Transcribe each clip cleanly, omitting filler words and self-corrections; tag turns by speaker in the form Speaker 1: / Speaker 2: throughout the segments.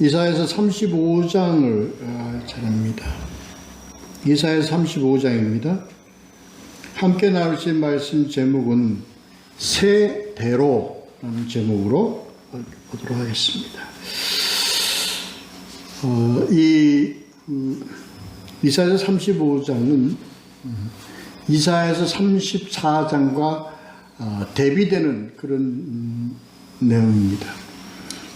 Speaker 1: 이사야서 35장을 전합니다. 이사야서 35장입니다. 함께 나누실 말씀 제목은 세대로라는 제목으로 보도록 하겠습니다. 이사야서 35장은 이사야서 34장과 대비되는 그런 내용입니다.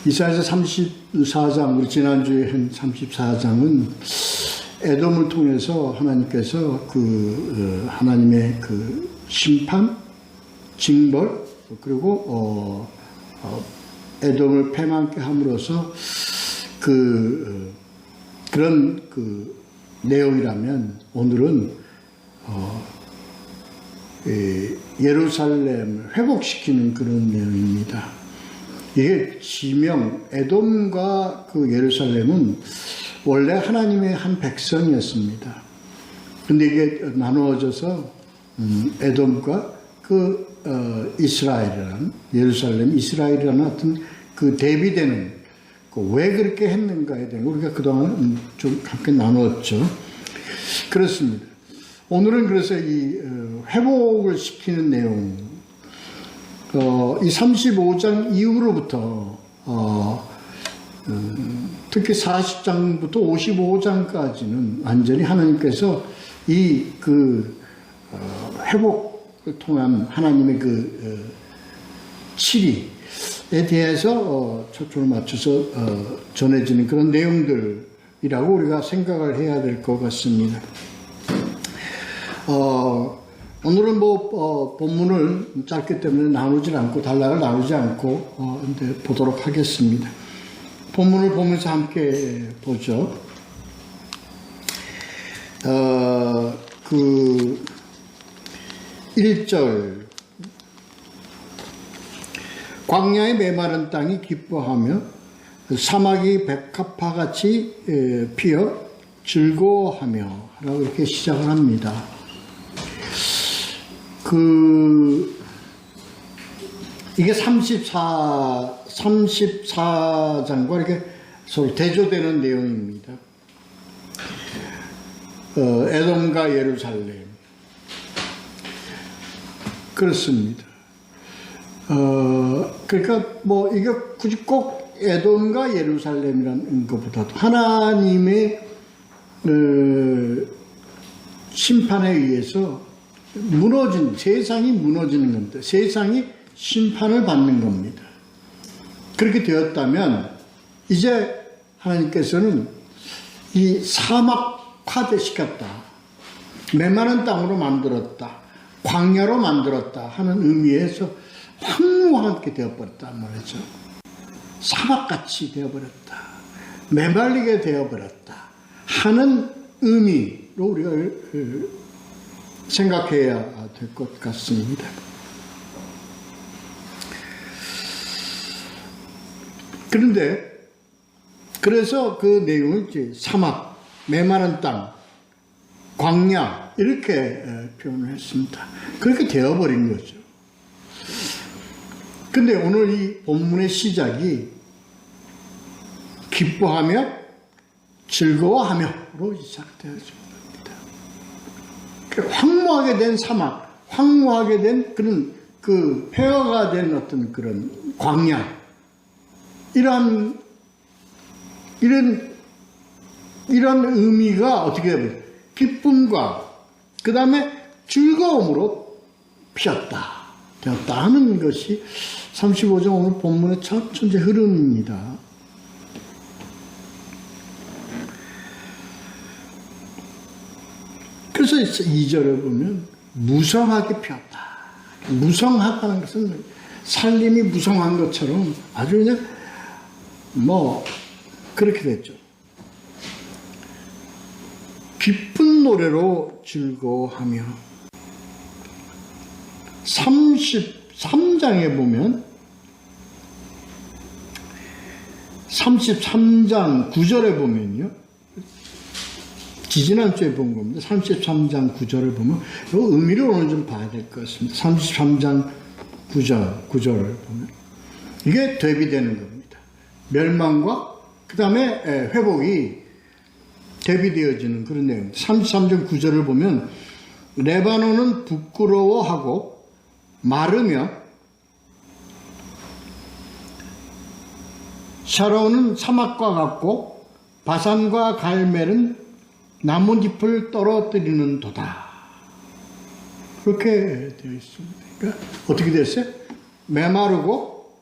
Speaker 1: 이사야서 34장, 우리 지난주에 한 34장은 에돔을 통해서 하나님께서 하나님의 심판, 징벌, 그리고 에돔을 패망케 함으로써 그런 내용이라면 오늘은 예루살렘을 회복시키는 그런 내용입니다. 이게 지명, 에돔과 예루살렘은 원래 하나님의 한 백성이었습니다. 근데 이게 나누어져서 에돔과 이스라엘이라는, 예루살렘, 이스라엘이라는 어떤 대비되는, 왜 그렇게 했는가에 대한 우리가 그동안 좀 함께 나누었죠. 그렇습니다. 오늘은 그래서 이 회복을 시키는 내용, 이 35장 이후로부터 특히 40장부터 55장까지는 완전히 하나님께서 이 회복을 통한 하나님의 치리에 대해서 초점을 맞춰서 전해지는 그런 내용들이라고 우리가 생각을 해야 될 것 같습니다. 오늘은 본문을 짧기 때문에 나누지 않고, 단락을 나누지 않고, 보도록 하겠습니다. 본문을 보면서 함께 보죠. 1절. 광야의 메마른 땅이 기뻐하며 사막이 백합화같이 피어 즐거워하며 라고 이렇게 시작을 합니다. 이게 34장과 이렇게 서로 대조되는 내용입니다. 에돔과 예루살렘. 그렇습니다. 그러니까 이게 굳이 꼭 에돔과 예루살렘이라는 것보다도 하나님의 심판에 의해서 세상이 무너지는 겁니다. 세상이 심판을 받는 겁니다. 그렇게 되었다면 이제 하나님께서는 이 사막화시켰다, 메마른 땅으로 만들었다, 광야로 만들었다 하는 의미에서 황무하게 되어버렸단 말이죠. 사막같이 되어버렸다, 메말리게 되어버렸다 하는 의미로 우리가 생각해야 될 것 같습니다. 그래서 그 내용을 이제 사막, 메마른 땅, 광야 이렇게 표현을 했습니다. 그렇게 되어버린 거죠. 근데 오늘 이 본문의 시작이 기뻐하며 즐거워하며로 시작되어집니다. 황무하게 된 사막, 황무하게 된 그런 폐허가 된 어떤 그런 광야, 이런 의미가 어떻게 되면 기쁨과 그 다음에 즐거움으로 되었다 하는 것이 35장 오늘 본문의 첫 번째 흐름입니다. 그래서 2절에 보면 무성하게 피었다. 무성하다는 것은 살림이 무성한 것처럼 아주 그냥 그렇게 됐죠. 기쁜 노래로 즐거워하며 33장에 보면 33장 9절에 보면요. 지지난주에 본 겁니다. 33장 9절을 보면 이 의미를 오늘 좀 봐야 될 것 같습니다. 33장 9절을 보면 이게 대비되는 겁니다. 멸망과 그 다음에 회복이 대비되어지는 그런 내용. 33절 9절을 보면 레바논은 부끄러워하고 마르며 샤론은 사막과 같고 바산과 갈멜은 나뭇잎을 떨어뜨리는 도다. 그렇게 되어 있습니다. 그러니까 어떻게 됐어요? 메마르고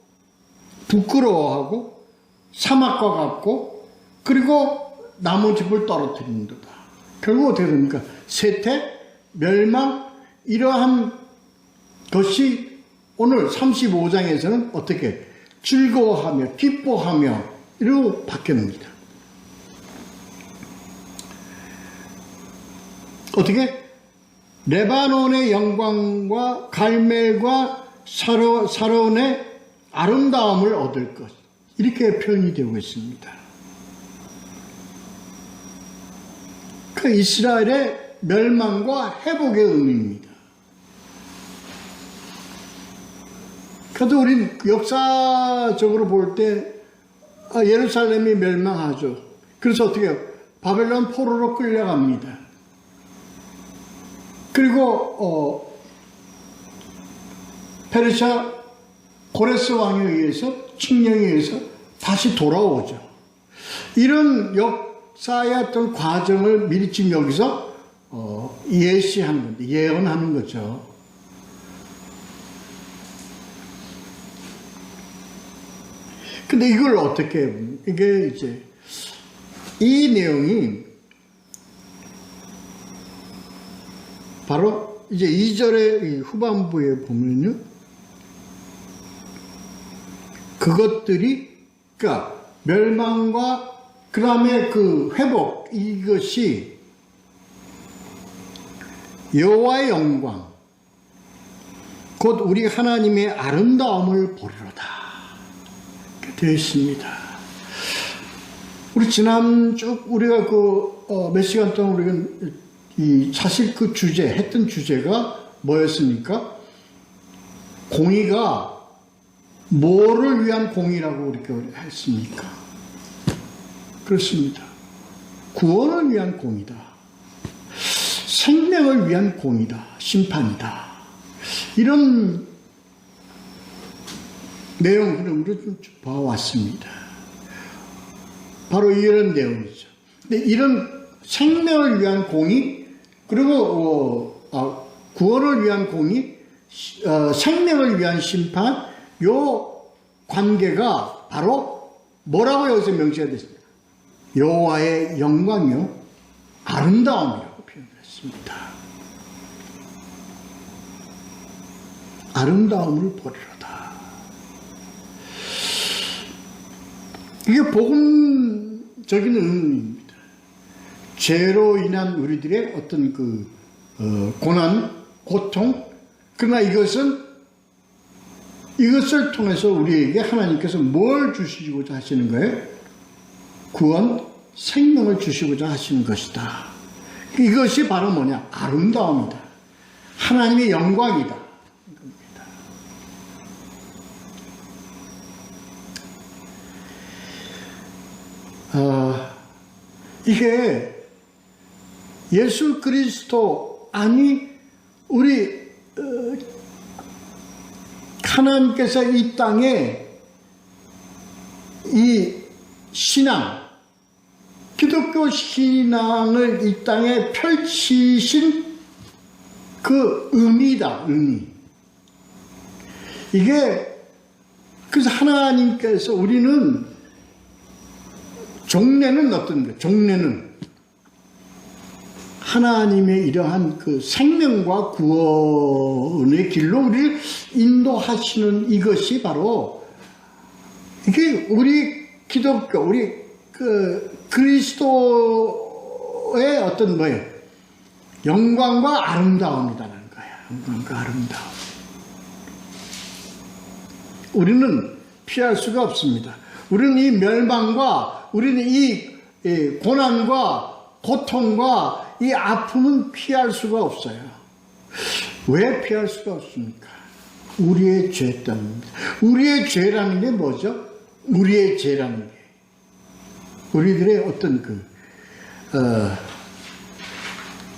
Speaker 1: 부끄러워하고 사막과 같고 그리고 나뭇잎을 떨어뜨리는 도다. 결국 어떻게 됩니까? 쇠퇴, 멸망, 이러한 것이 오늘 35장에서는 어떻게 즐거워하며 기뻐하며 이러고 바뀌옵니다. 어떻게? 레바논의 영광과 갈멜과 사론의 아름다움을 얻을 것. 이렇게 표현이 되고 있습니다. 그 이스라엘의 멸망과 회복의 의미입니다. 그래도 우리 역사적으로 볼 때 예루살렘이 멸망하죠. 그래서 어떻게 해요? 바벨론 포로로 끌려갑니다. 그리고 페르시아 고레스 왕에 의해서 칙령에 의해서 다시 돌아오죠. 이런 역사의 어떤 과정을 미리 지금 여기서 예시하는 건데 예언하는 거죠. 근데 이걸 어떻게 이게 이제 이 내용이 바로 이제 2절의 후반부에 보면요. 그것들이 그러니까 멸망과 그 다음에 그 회복 이것이 여호와의 영광 곧 우리 하나님의 아름다움을 보리로다. 이렇게 되어 있습니다. 우리 지난 쭉 우리가 몇 시간 동안 우리가 사실 그 주제 했던 주제가 뭐였습니까? 공의가 뭐를 위한 공의라고 이렇게 했습니까? 그렇습니다. 구원을 위한 공의다. 생명을 위한 공의다. 심판이다. 이런 내용 흐름으로 좀 봐왔습니다. 바로 이런 내용이죠. 근데 이런 생명을 위한 공의 그리고 구원을 위한 공의, 생명을 위한 심판 요 관계가 바로 뭐라고 여기서 명시가 됐습니까? 여호와의 영광이요 아름다움이라고 표현했습니다. 아름다움을 보리로다. 이게 복음적인 의미입니다. 죄로 인한 우리들의 어떤 고난, 고통, 그러나 이것을 통해서 우리에게 하나님께서 뭘 주시고자 하시는 거예요? 구원, 생명을 주시고자 하시는 것이다. 이것이 바로 뭐냐? 아름다움이다. 하나님의 영광이다. 이게 예수 그리스도 아니 우리 하나님께서 이 땅에 이 신앙 기독교 신앙을 이 땅에 펼치신 그 의미다. 의미. 이게 그래서 하나님께서 우리는 종례는 어떤 거예요? 종례는 하나님의 이러한 그 생명과 구원의 길로 우리를 인도하시는 이것이 바로 이게 우리 기독교, 우리 그리스도의 어떤 뭐예요? 영광과 아름다움이라는 거예요. 영광과 아름다움. 우리는 피할 수가 없습니다. 우리는 이 멸망과 우리는 이 고난과 고통과 이 아픔은 피할 수가 없어요. 왜 피할 수가 없습니까? 우리의 죄 때문입니다. 우리의 죄라는 게 뭐죠? 우리의 죄라는 게 우리들의 어떤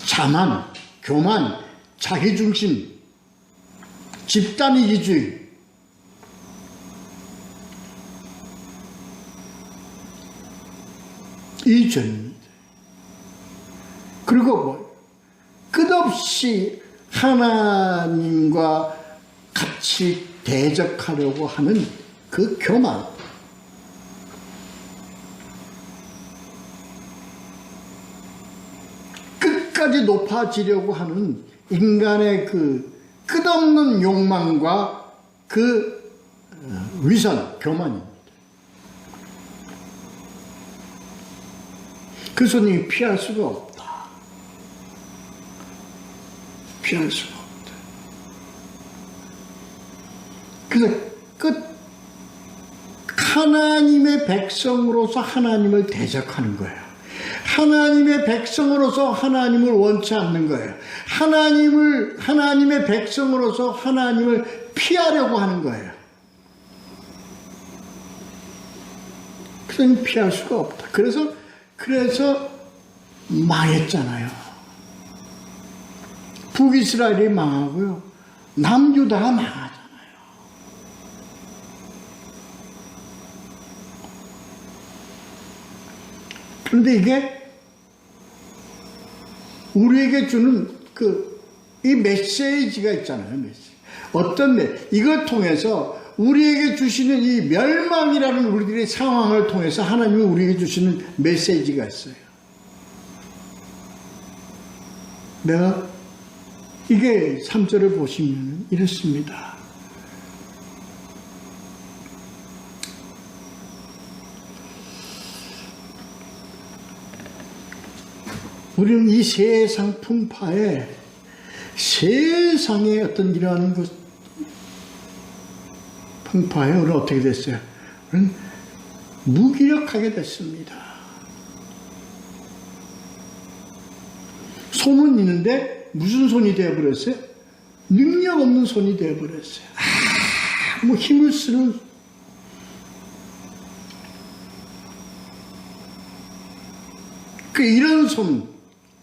Speaker 1: 자만, 교만, 자기중심, 집단이기주의, 이 죄입니다. 그리고 끝없이 하나님과 같이 대적하려고 하는 그 교만, 끝까지 높아지려고 하는 인간의 그 끝없는 욕망과 그 위선, 교만입니다. 그리스도님이 피할 수가 없다. 피할 수가 없다. 그래서 하나님의 백성으로서 하나님을 대적하는 거예요. 하나님의 백성으로서 하나님을 원치 않는 거예요. 하나님의 백성으로서 하나님을 피하려고 하는 거예요. 그래서 피할 수가 없다. 그래서 망했잖아요. 북이스라엘이 망하고요. 남유다가 망하잖아요. 그런데 이게 우리에게 주는 이 메시지가 있잖아요. 이걸 통해서 우리에게 주시는 이 멸망이라는 우리들의 상황을 통해서 하나님이 우리에게 주시는 메시지가 있어요. 이게 3절을 보시면 이렇습니다. 우리는 이 세상 풍파에 세상의 어떤 이러한 풍파에 우리는 어떻게 됐어요? 우리는 무기력하게 됐습니다. 손은 있는데 무슨 손이 되어버렸어요? 능력 없는 손이 되어버렸어요. 아무 힘을 쓰는 이런 손,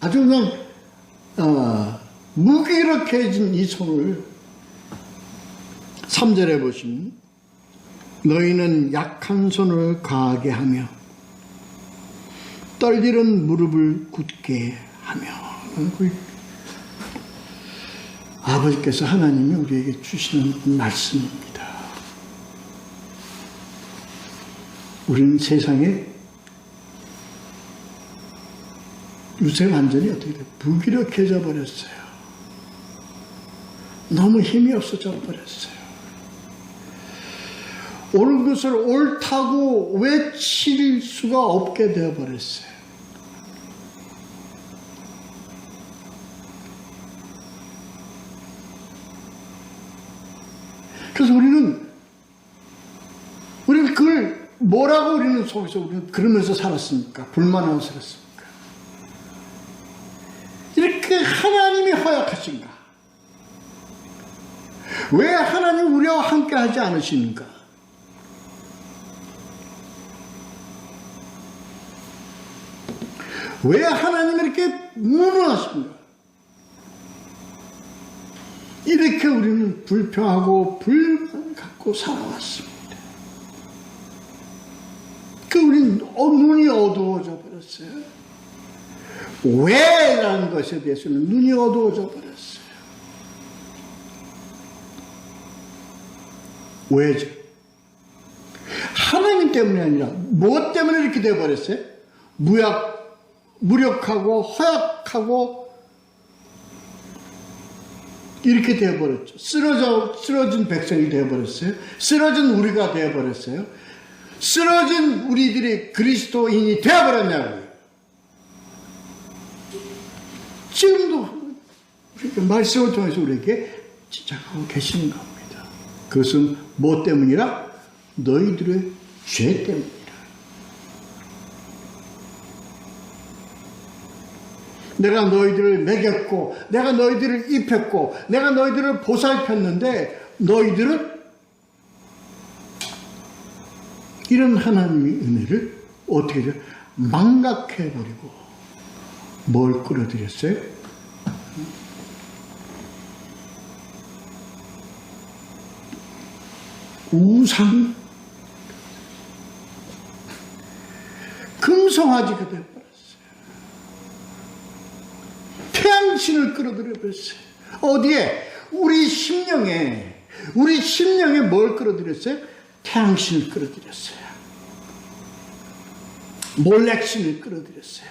Speaker 1: 아주 그냥 무기력해진 이 손을 3절에 보시면 너희는 약한 손을 강하게 하며 떨리는 무릎을 굳게 하며, 아버지께서 하나님이 우리에게 주시는 말씀입니다. 우리는 세상에 요새 완전히 어떻게 돼요? 무기력해져 버렸어요. 너무 힘이 없어져 버렸어요. 옳은 것을 옳다고 외칠 수가 없게 되어 버렸어요. 그래서 우리는 그걸 뭐라고 우리는 속에서 우리는 그러면서 살았습니까? 불만하고 살았습니까? 이렇게 하나님이 허약하신가? 왜 하나님 우리와 함께 하지 않으십니까? 왜 하나님이 이렇게 무능하십니까? 이렇게 우리는 불평하고 불만 갖고 살아왔습니다. 우리는 눈이 어두워져 버렸어요. 왜라는 것에 대해서는 눈이 어두워져 버렸어요. 왜죠? 하나님 때문이 아니라 무엇 때문에 이렇게 되어버렸어요? 무력하고 허약하고 이렇게 되어버렸죠. 쓰러진 백성이 되어버렸어요. 쓰러진 우리가 되어버렸어요. 쓰러진 우리들이 그리스도인이 되어버렸냐고요. 지금도 말씀을 통해서 우리에게 지적하고 계시는 겁니다. 그것은 무엇 때문이라? 너희들의 죄 때문이라. 내가 너희들을 먹였고 내가 너희들을 입혔고 내가 너희들을 보살폈는데 너희들은 이런 하나님의 은혜를 어떻게 해요? 망각해버리고 뭘 끌어들였어요? 우상, 금송아지가 되어버렸어요. 태양신을 끌어들여 버렸어요. 어디에? 우리 심령에 뭘 끌어들였어요? 태양신을 끌어들였어요. 몰렉신을 끌어들였어요.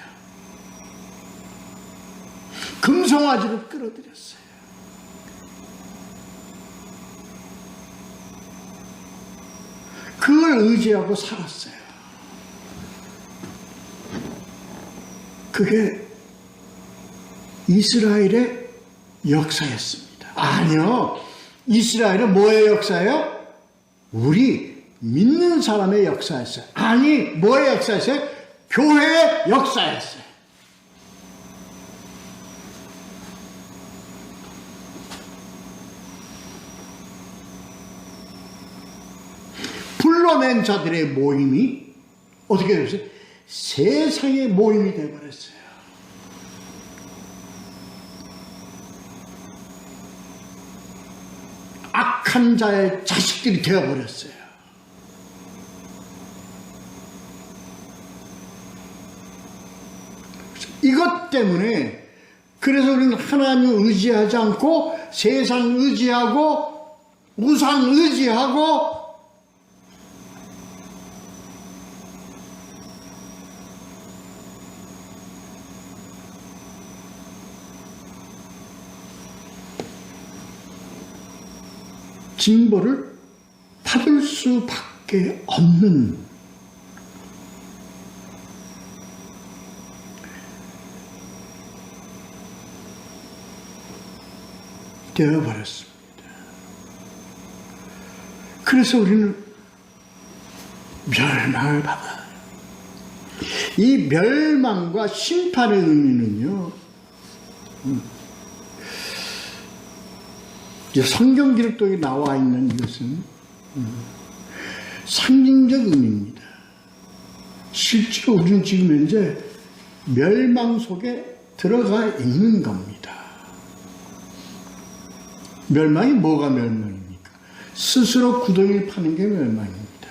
Speaker 1: 금송아지를 끌어들였어요. 그걸 의지하고 살았어요. 그게 이스라엘의 역사였습니다. 아니요. 이스라엘은 뭐의 역사예요? 우리 믿는 사람의 역사였어요. 아니, 뭐의 역사였어요? 교회의 역사였어요. 불러낸 자들의 모임이 어떻게 됐어요? 세상의 모임이 되어버렸어요. 악한 자의 자식들이 되어버렸어요. 이것 때문에 그래서 우리는 하나님 의지하지 않고 세상 의지하고 우상 의지하고 징벌을 받을 수밖에 없는 되어버렸습니다. 그래서 우리는 멸망을 받아요. 이 멸망과 심판의 의미는요, 성경 기록도에 나와 있는 이것은 상징적 의미입니다. 실제로 우리는 지금 현재 멸망 속에 들어가 있는 겁니다. 멸망이 뭐가 멸망입니까? 스스로 구덩이를 파는 게 멸망입니다.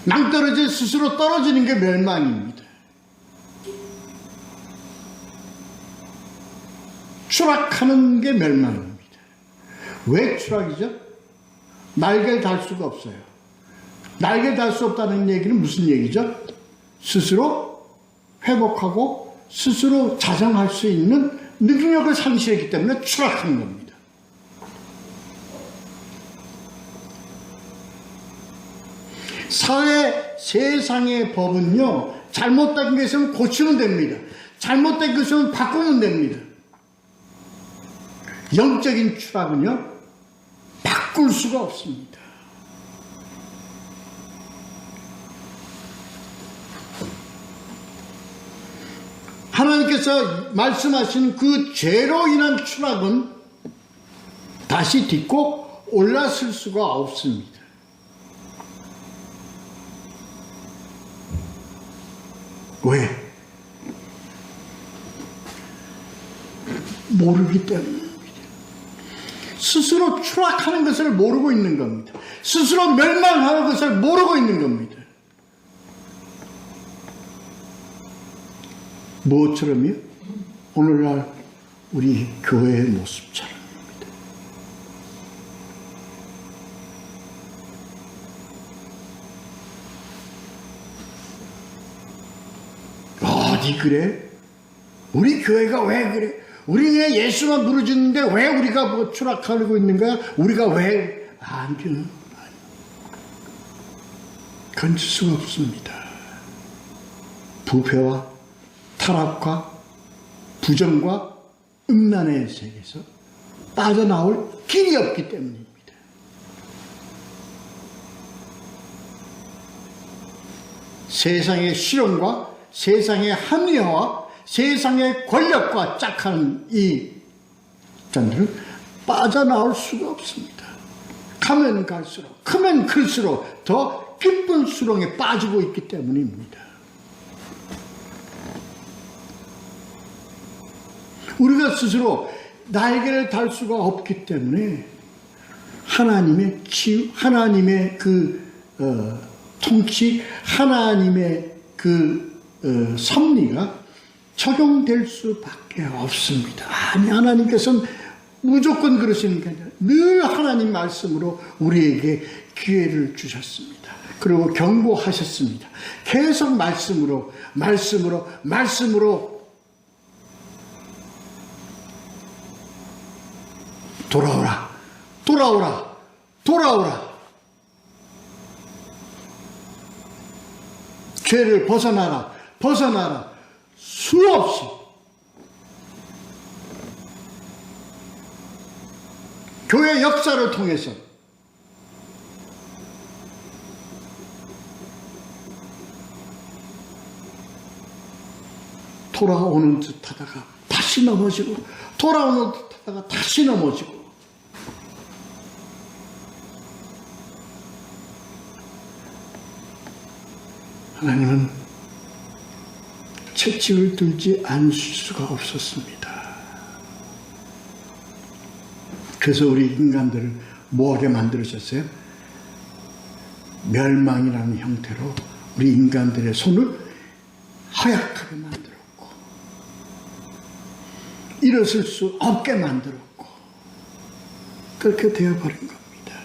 Speaker 1: 낭떠러지에 스스로 떨어지는 게 멸망입니다. 추락하는 게 멸망입니다. 왜 추락이죠? 날개를 달 수가 없어요. 날개를 달 수 없다는 얘기는 무슨 얘기죠? 스스로 회복하고 스스로 자정할 수 있는 능력을 상실했기 때문에 추락한 겁니다. 사회, 세상의 법은요, 잘못된 것은 고치면 됩니다. 잘못된 것은 바꾸면 됩니다. 영적인 추락은요, 바꿀 수가 없습니다. 하나님께서 말씀하신 그 죄로 인한 추락은 다시 딛고 올라설 수가 없습니다. 왜? 모르기 때문입니다. 스스로 추락하는 것을 모르고 있는 겁니다. 스스로 멸망하는 것을 모르고 있는 겁니다. 무엇처럼요? 오늘날 우리 교회의 모습처럼입니다. 어디 그래? 우리 교회가 왜 그래? 우리 왜 예수만 부르짖는데 왜 우리가 뭐 추락하고 있는 거야? 우리가 왜? 아니요. 건질 수가 없습니다. 부패와 타락과 부정과 음란의 세계에서 빠져나올 길이 없기 때문입니다. 세상의 실험과 세상의 합리화와 세상의 권력과 짝하는 이 자들은 빠져나올 수가 없습니다. 가면 갈수록, 크면 클수록 더 깊은 수렁에 빠지고 있기 때문입니다. 우리가 스스로 날개를 달 수가 없기 때문에 하나님의 치유, 하나님의 통치, 하나님의 섭리가 적용될 수밖에 없습니다. 아니, 하나님께서는 무조건 그러시는 게 아니라 늘 하나님 말씀으로 우리에게 기회를 주셨습니다. 그리고 경고하셨습니다. 계속 말씀으로 돌아오라. 죄를 벗어나라. 수없이 교회 역사를 통해서 돌아오는 듯 하다가 다시 넘어지고, 돌아오는 듯 하다가 다시 넘어지고, 하나님은 채찍을 들지 않을 수가 없었습니다. 그래서 우리 인간들을 뭐하게 만들으셨어요? 멸망이라는 형태로 우리 인간들의 손을 허약하게 만들었고, 일어설 수 없게 만들었고, 그렇게 되어버린 겁니다.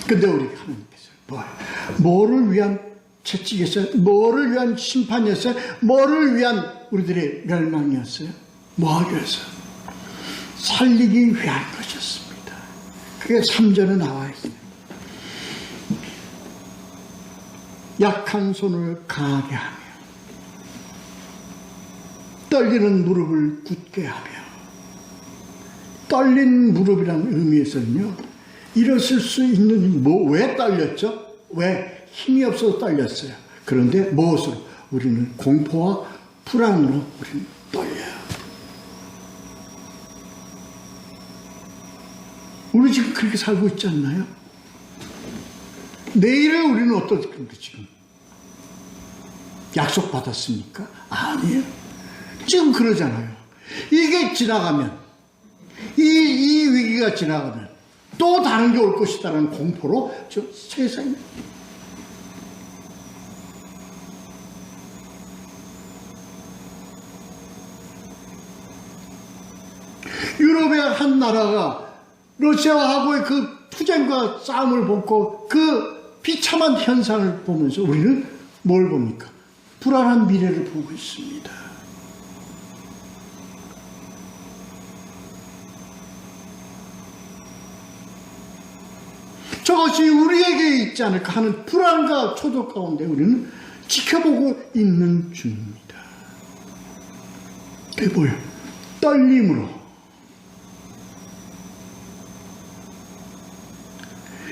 Speaker 1: 근데 우리 하나님께서 뭐를 위한 채찍이었어요? 뭐를 위한 심판이었어요? 뭐를 위한 우리들의 멸망이었어요? 뭐하기 위해서? 살리기 위한 것이었습니다. 그게 3절에 나와 있어요. 약한 손을 강하게 하며 떨리는 무릎을 굳게 하며. 떨린 무릎이라는 의미에서는요, 일어설 수 있는, 왜 떨렸죠? 왜? 힘이 없어서 떨렸어요. 그런데 무엇으로? 우리는 공포와 불안으로 우리는 떨려요. 우리 지금 그렇게 살고 있지 않나요? 내일을 우리는 어떻게 지금? 약속받았습니까? 아니에요. 지금 그러잖아요. 이게 지나가면, 이 위기가 지나가면 또 다른 게 올 것이다라는 공포로 저 세상에 유럽의 한 나라가 러시아하고의 그 투쟁과 싸움을 보고 그 비참한 현상을 보면서 우리는 뭘 봅니까? 불안한 미래를 보고 있습니다. 저것이 우리에게 있지 않을까 하는 불안과 초조 가운데 우리는 지켜보고 있는 중입니다. 그게 뭐예요? 떨림으로.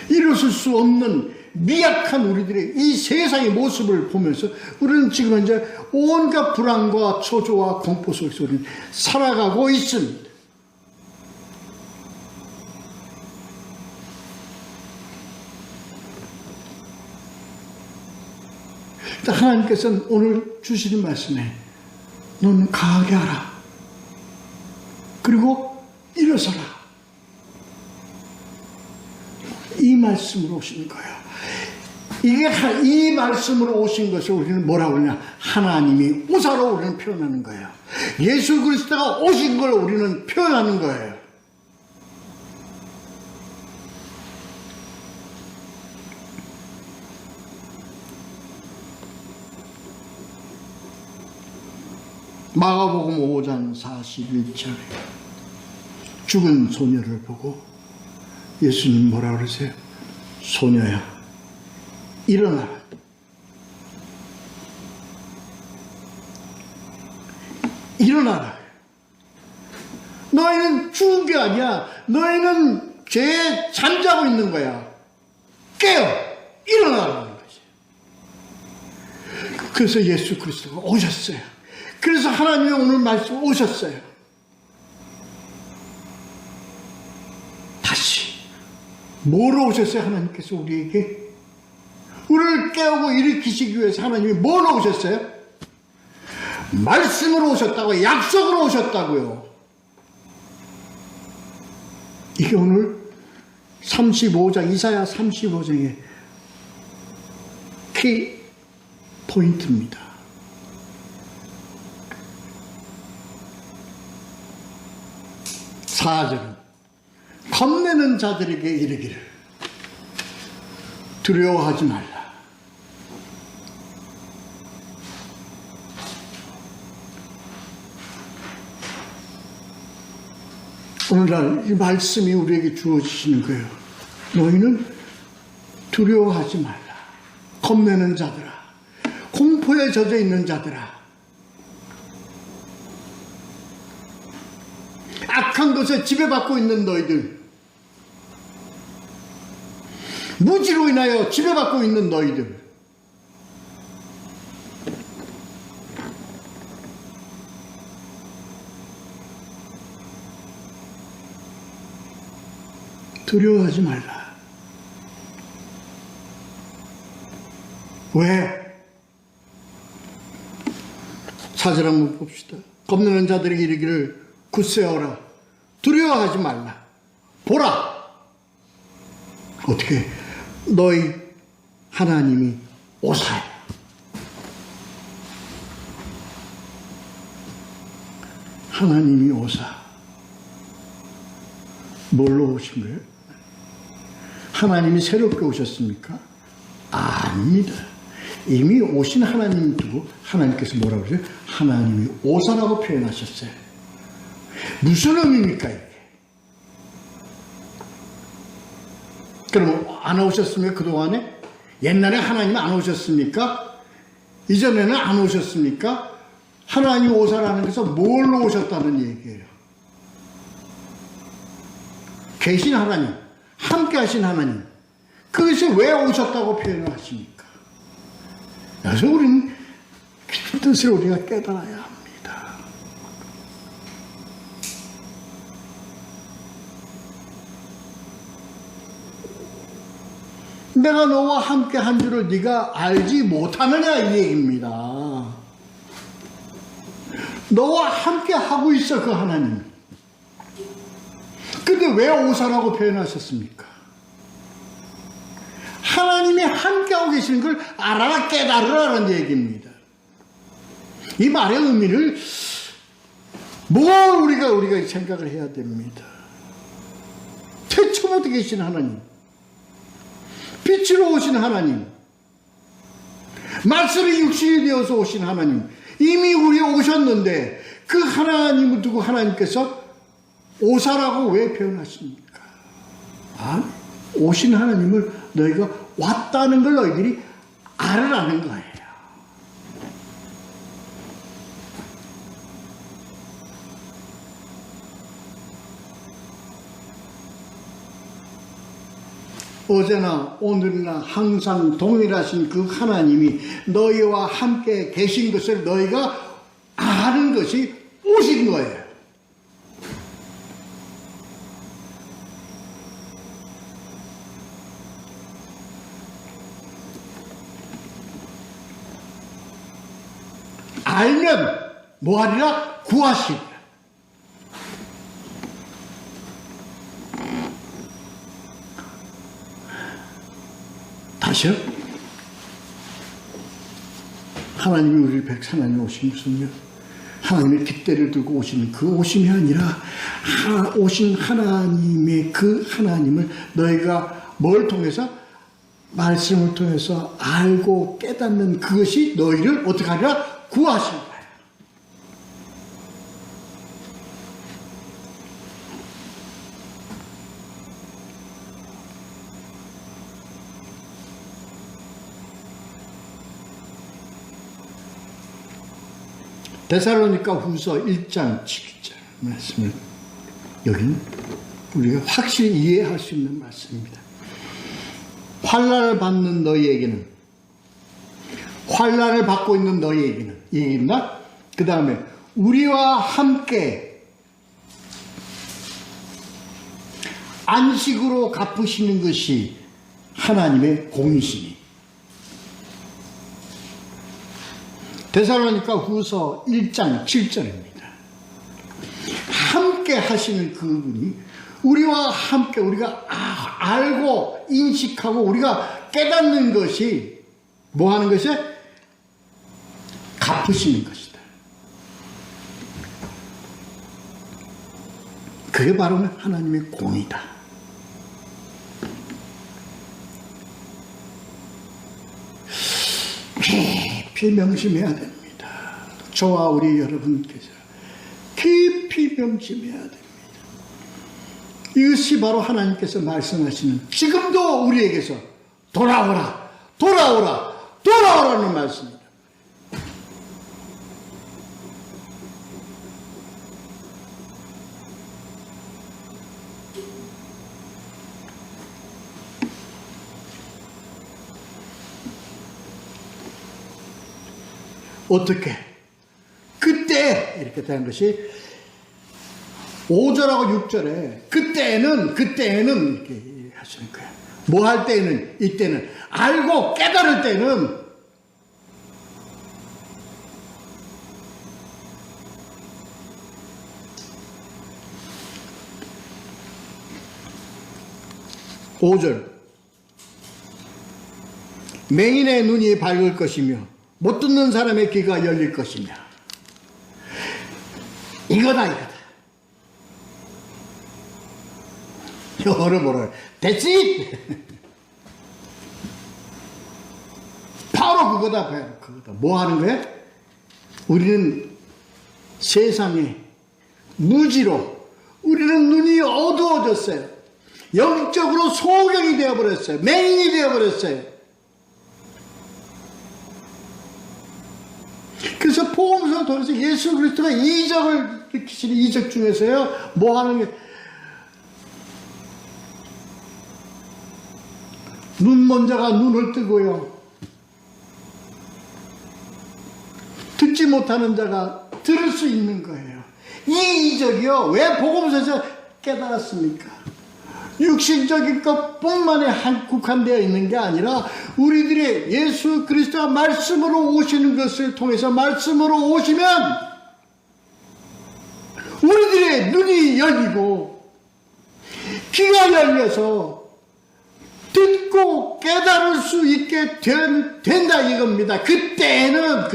Speaker 1: 일어설 수 없는 미약한 우리들의 이 세상의 모습을 보면서 우리는 지금 현재 온갖 불안과 초조와 공포 속에서 우리는 살아가고 있습니다. 하나님께서는 오늘 주시는 말씀에 너는 강하게 하라. 그리고 일어서라. 이 말씀으로 오신 거예요. 이 말씀으로 오신 것을 우리는 뭐라고 하냐? 하나님이 오사로 우리는 표현하는 거예요. 예수 그리스도가 오신 걸 우리는 표현하는 거예요. 마가복음 5장 41절에 죽은 소녀를 보고 예수님 뭐라 그러세요? 소녀야, 일어나라. 일어나라. 너희는 죽은 게 아니야. 너희는 죄에 잠자고 있는 거야. 깨어! 일어나라는 거지. 그래서 예수 그리스도가 오셨어요. 그래서 하나님의 오늘 말씀 뭐로 오셨어요? 하나님께서 우리에게 우리를 깨우고 일으키시기 위해서 하나님이 뭐로 오셨어요? 말씀으로 오셨다고요. 약속으로 오셨다고요. 이게 오늘 35장 이사야 35장의 키 포인트입니다. 4절은 겁내는 자들에게 이르기를 두려워하지 말라. 오늘날 이 말씀이 우리에게 주어지시는 거예요. 너희는 두려워하지 말라. 겁내는 자들아, 공포에 젖어 있는 자들아, 악한 것에 지배받고 있는 너희들, 무지로 인하여 지배받고 있는 너희들, 두려워하지 말라. 왜? 4절 한번 봅시다. 겁내는 자들에게 이르기를 굳세어라. 두려워하지 말라. 보라. 어떻게? 너희 하나님이 오사야. 하나님이 오사. 뭘로 오신 거예요? 하나님이 새롭게 오셨습니까? 아닙니다. 이미 오신 하나님 두고 하나님께서 뭐라고 그러세요? 하나님이 오사라고 표현하셨어요. 무슨 의미입니까 이게? 그럼 안 오셨습니까? 그동안에? 옛날에 하나님 안 오셨습니까? 이전에는 안 오셨습니까? 하나님 오사라는 것은 뭘로 오셨다는 얘기예요? 계신 하나님, 함께 하신 하나님, 그것이 왜 오셨다고 표현을 하십니까? 그래서 우리는 그 뜻을 우리가 깨달아야 합니다. 내가 너와 함께 한 줄을 네가 알지 못하느냐 이 얘기입니다. 너와 함께 하고 있어 그 하나님. 근데 왜 오사라고 표현하셨습니까? 하나님이 함께하고 계시는 걸 알아라 깨달으라는 얘기입니다. 이 말의 의미를 우리가 생각을 해야 됩니다. 태초부터 계신 하나님, 빛으로 오신 하나님, 말씀이 육신이 되어서 오신 하나님, 이미 우리에 오셨는데 그 하나님을 두고 하나님께서 오사라고 왜 표현하십니까? 오신 하나님을 너희가 왔다는 걸 너희들이 알으라는 거예요. 어제나 오늘이나 항상 동일하신 그 하나님이 너희와 함께 계신 것을 너희가 아는 것이 오신 거예요. 알면 뭐하리라? 구하시리라. 다시요? 하나님이 우리 하나님 오신 것은요, 하나님의 깃대를 들고 오시는 그 오심이 아니라 오신 하나님의 그 하나님을 너희가 뭘 통해서? 말씀을 통해서 알고 깨닫는 그것이 너희를 어떻게 하리라? 구하신 거예요. 데살로니가 후서 1장 7절 말씀을 여기는 우리가 확실히 이해할 수 있는 말씀입니다. 환난을 받는 너희에게는, 환난을 받고 있는 너희에게는 얘기입니다. 그 다음에 우리와 함께 안식으로 갚으시는 것이 하나님의 공의심이. 데살로니가 후서 1장 7절입니다. 함께 하시는 그분이 우리와 함께 우리가 알고 인식하고 우리가 깨닫는 것이 뭐 하는 것이? 갚으시는 것이다. 그게 바로 하나님의 공의다. 깊이 명심해야 됩니다. 저와 우리 여러분께서 깊이 명심해야 됩니다. 이것이 바로 하나님께서 말씀하시는, 지금도 우리에게서 돌아오라, 돌아오라, 돌아오라는 말씀입니다. 어떻게? 그때 이렇게 되는 것이 5절하고 6절에 그때는 이렇게 하시는 거예요. 뭐 할 때는, 이때는 알고 깨달을 때는 (5절) 맹인의 눈이 밝을 것이며 못 듣는 사람의 귀가 열릴 것이며. 이거다. 여러분을 됐지? 바로 그거다. 뭐 하는 거야? 우리는 세상에 무지로 우리는 눈이 어두워졌어요. 영적으로 소경이 되어버렸어요. 맹인이 되어버렸어요. 그래서 복음서를 통해서 예수 그리스도가 이적을 일으키시는 이적 중에서요, 뭐 하는 게, 눈먼 자가 눈을 뜨고요, 듣지 못하는 자가 들을 수 있는 거예요. 이 이적이요, 왜 복음서에서 깨달았습니까? 육신적인 것뿐만에 국한되어 있는 게 아니라 우리들이 예수 그리스도가 말씀으로 오시는 것을 통해서, 말씀으로 오시면 우리들의 눈이 열리고 귀가 열려서 듣고 깨달을 수 있게 된다 이겁니다. 그때는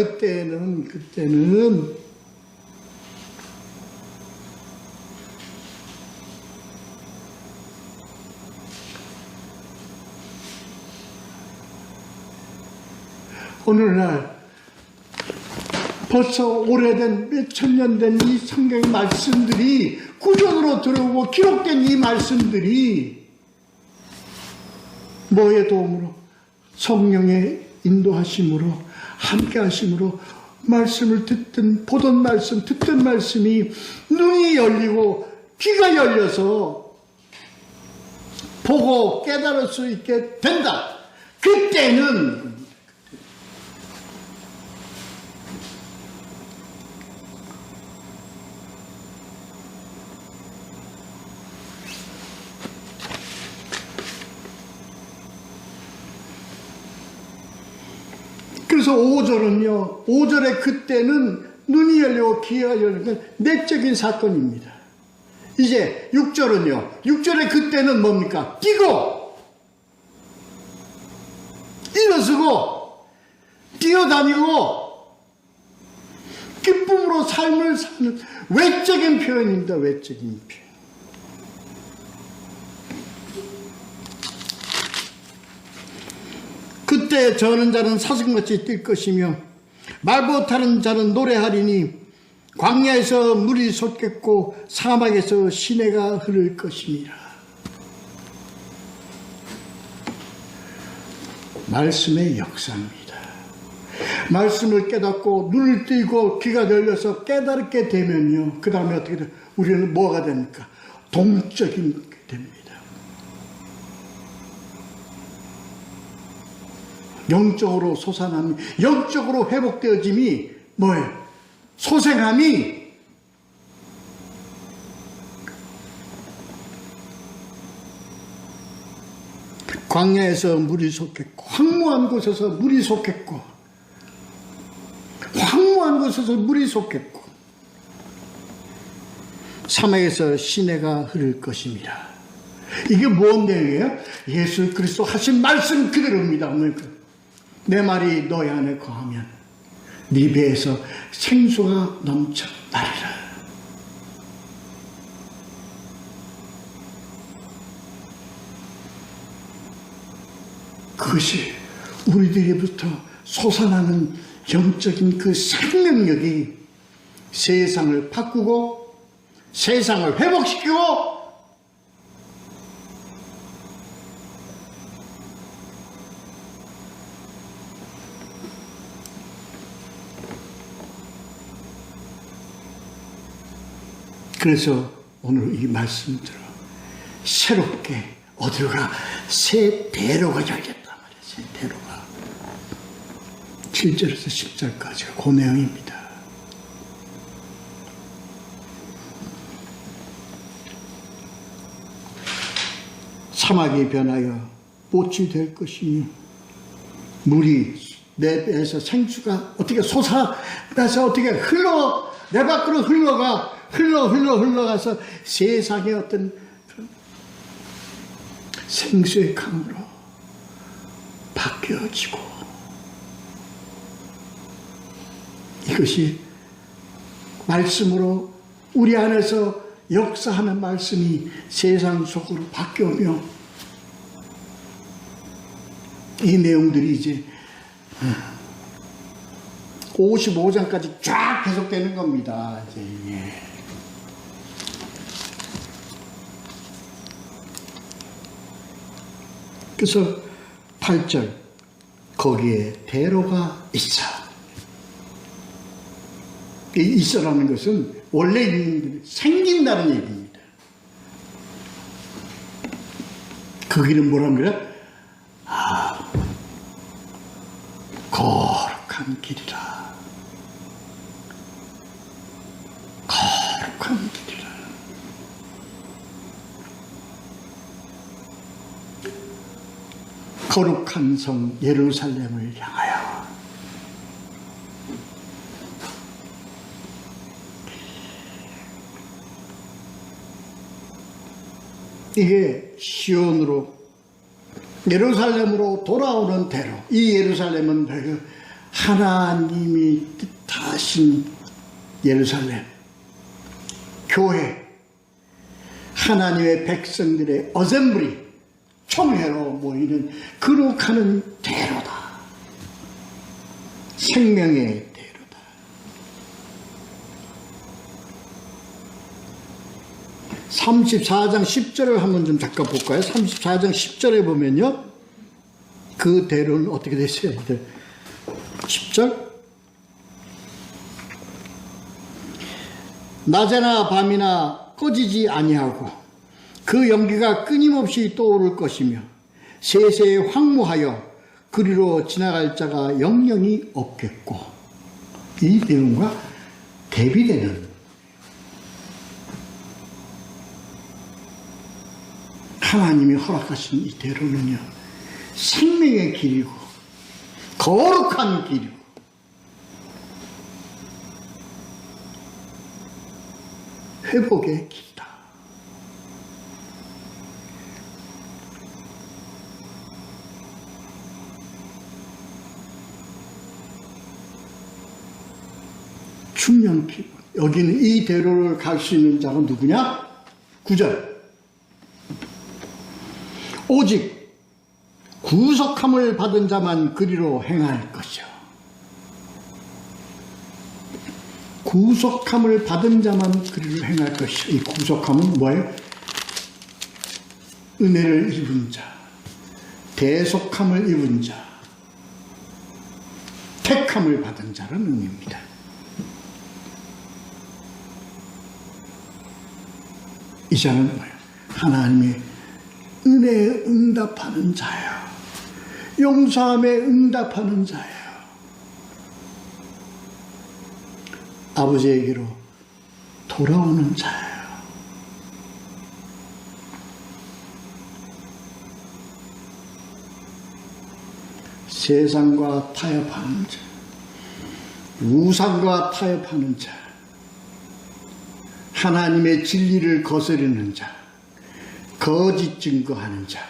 Speaker 1: 오늘날 벌써 오래된 몇천 년 된 이 성경의 말씀들이 구전으로 들어오고 기록된 이 말씀들이 뭐의 도움으로? 성령의 인도하심으로, 함께 하심으로 말씀을 보던 말씀, 듣던 말씀이 눈이 열리고 귀가 열려서 보고 깨달을 수 있게 된다. 그때는 그래서 5절은요, 5절의 그때는 눈이 열리고 귀가 열리는 건 내적인 사건입니다. 이제 6절은요, 6절의 그때는 뭡니까? 뛰고, 일어서고, 뛰어다니고, 기쁨으로 삶을 사는 외적인 표현입니다. 외적인 표현. 그때 저는 자는 사슴같이 뛸 것이며 말 못하는 자는 노래하리니 광야에서 물이 솟겠고 사막에서 시내가 흐를 것입니다. 말씀의 역사입니다. 말씀을 깨닫고 눈을 뜨고 귀가 열려서 깨닫게 되면요, 그 다음에 어떻게 돼요? 우리는 뭐가 됩니까? 동적인 게 됩니다. 영적으로 솟아남이, 영적으로 회복되어짐이 뭐예요? 소생함이 광야에서 물이 솟겠고 황무한 곳에서 물이 솟겠고 황무한 곳에서 물이 솟겠고 사막에서 시내가 흐를 것입니다. 이게 뭔 내용이에요? 예수 그리스도 하신 말씀 그대로입니다. 내 말이 너희 안에 거하면 네 배에서 생수가 넘쳐 나리라. 그것이 우리들로부터 솟아나는 영적인 그 생명력이 세상을 바꾸고 세상을 회복시키고 그래서 오늘 이 말씀대로 새롭게 어디로 가? 새 대로가 열렸단 말이에요. 새 대로가 7절에서 10절까지가 그 내용입니다. 사막이 변하여 꽃이 될 것이며 물이 내 배에서 생수가 어떻게 솟아나서 어떻게 내 밖으로 흘러가서 세상의 어떤 생수의 강으로 바뀌어지고 이것이 말씀으로 우리 안에서 역사하는 말씀이 세상 속으로 바뀌어오며 이 내용들이 이제 55장까지 쫙 계속되는 겁니다. 이제 그래서 8절 거기에 대로가 있어. 이 있어라는 것은 원래 생긴다는 얘기입니다. 거기는 뭐라는 거야? 거룩한 길이라. 거룩한 길이라. 거룩한 성 예루살렘을 향하여 이게 시온으로 예루살렘으로 돌아오는 대로 이 예루살렘은 바로 하나님이 뜻하신 예루살렘 교회 하나님의 백성들의 어셈블리 총회로 모이는 거룩한 대로다. 생명의 대로다. 34장 10절을 한번 좀 잠깐 볼까요? 34장 10절에 보면요. 그 대로는 어떻게 됐어요? 10절 낮에나 밤이나 꺼지지 아니하고 그 연기가 끊임없이 떠오를 것이며 세세에 황무하여 그리로 지나갈 자가 영영이 없겠고 이 내용과 대비되는 하나님이 허락하신 이 대로는요 생명의 길이고 거룩한 길이고 회복의 길이다. 충명길. 여기는 이 대로를 갈 수 있는 자가 누구냐? 9절. 오직 구속함을 받은 자만 그리로 행할 것이요. 구속함을 받은 자만 그리로 행할 것이요. 이 구속함은 뭐예요? 은혜를 입은 자, 대속함을 입은 자, 택함을 받은 자라는 의미입니다. 이 자는 뭐예요? 하나님의 은혜에 응답하는 자예요. 용서함에 응답하는 자예요. 아버지에게로 돌아오는 자예요. 세상과 타협하는 자, 우상과 타협하는 자, 하나님의 진리를 거스르는 자, 거짓 증거하는 자,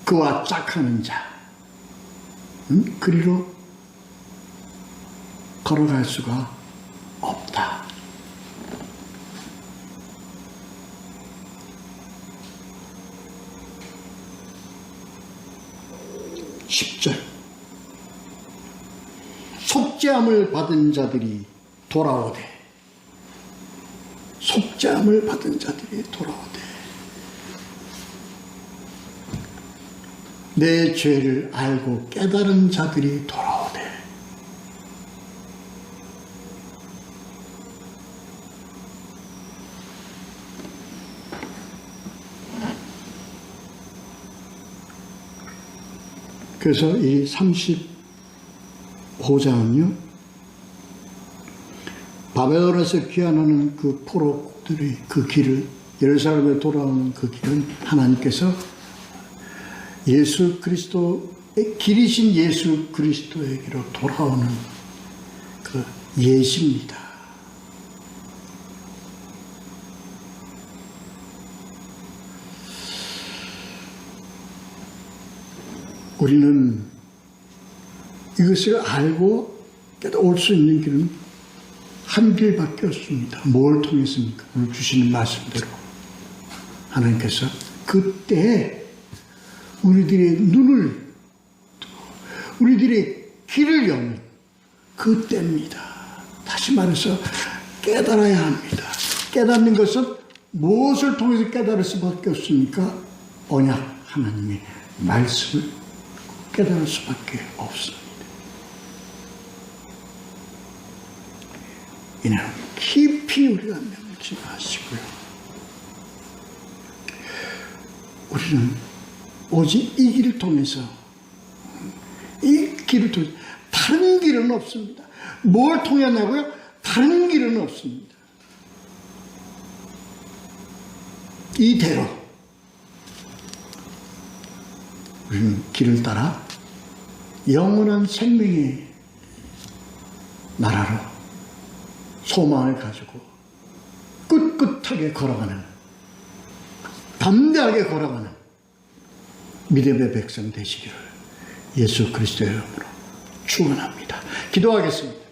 Speaker 1: 그와 짝하는 자, 그리로 걸어갈 수가 없다. (10절) 속죄함을 받은 자들이 돌아오되, 속죄함을 받은 자들이 돌아오되, 내 죄를 알고 깨달은 자들이 돌아오되, 그래서 이 35장은요, 바벨론에서 귀환하는 그 포로들의 그 길을, 예루살렘에 돌아오는 그 길은 하나님께서 예수 그리스도의 길이신 예수 그리스도에게로 돌아오는 그 예시입니다. 우리는 이것을 알고 올 수 있는 길은 한 길밖에 없습니다. 뭘 통했습니까? 오늘 주시는 말씀대로 하나님께서 그때 우리들의 눈을, 우리들의 길을 여는 그때입니다. 다시 말해서 깨달아야 합니다. 깨닫는 것은 무엇을 통해서 깨달을 수밖에 없습니까? 언약, 하나님의 말씀을 깨달을 수밖에 없습니다. 이는 깊이 우리가 명심하시고요. 우리는 오직 이 길을 통해서, 이 길을 통해서 다른 길은 없습니다. 뭘 통했냐고요? 다른 길은 없습니다. 이대로 우리는 길을 따라 영원한 생명의 나라로 소망을 가지고 꿋꿋하게 걸어가는, 담대하게 걸어가는 믿음의 백성 되시기를 예수 그리스도의 이름으로 축원합니다. 기도하겠습니다.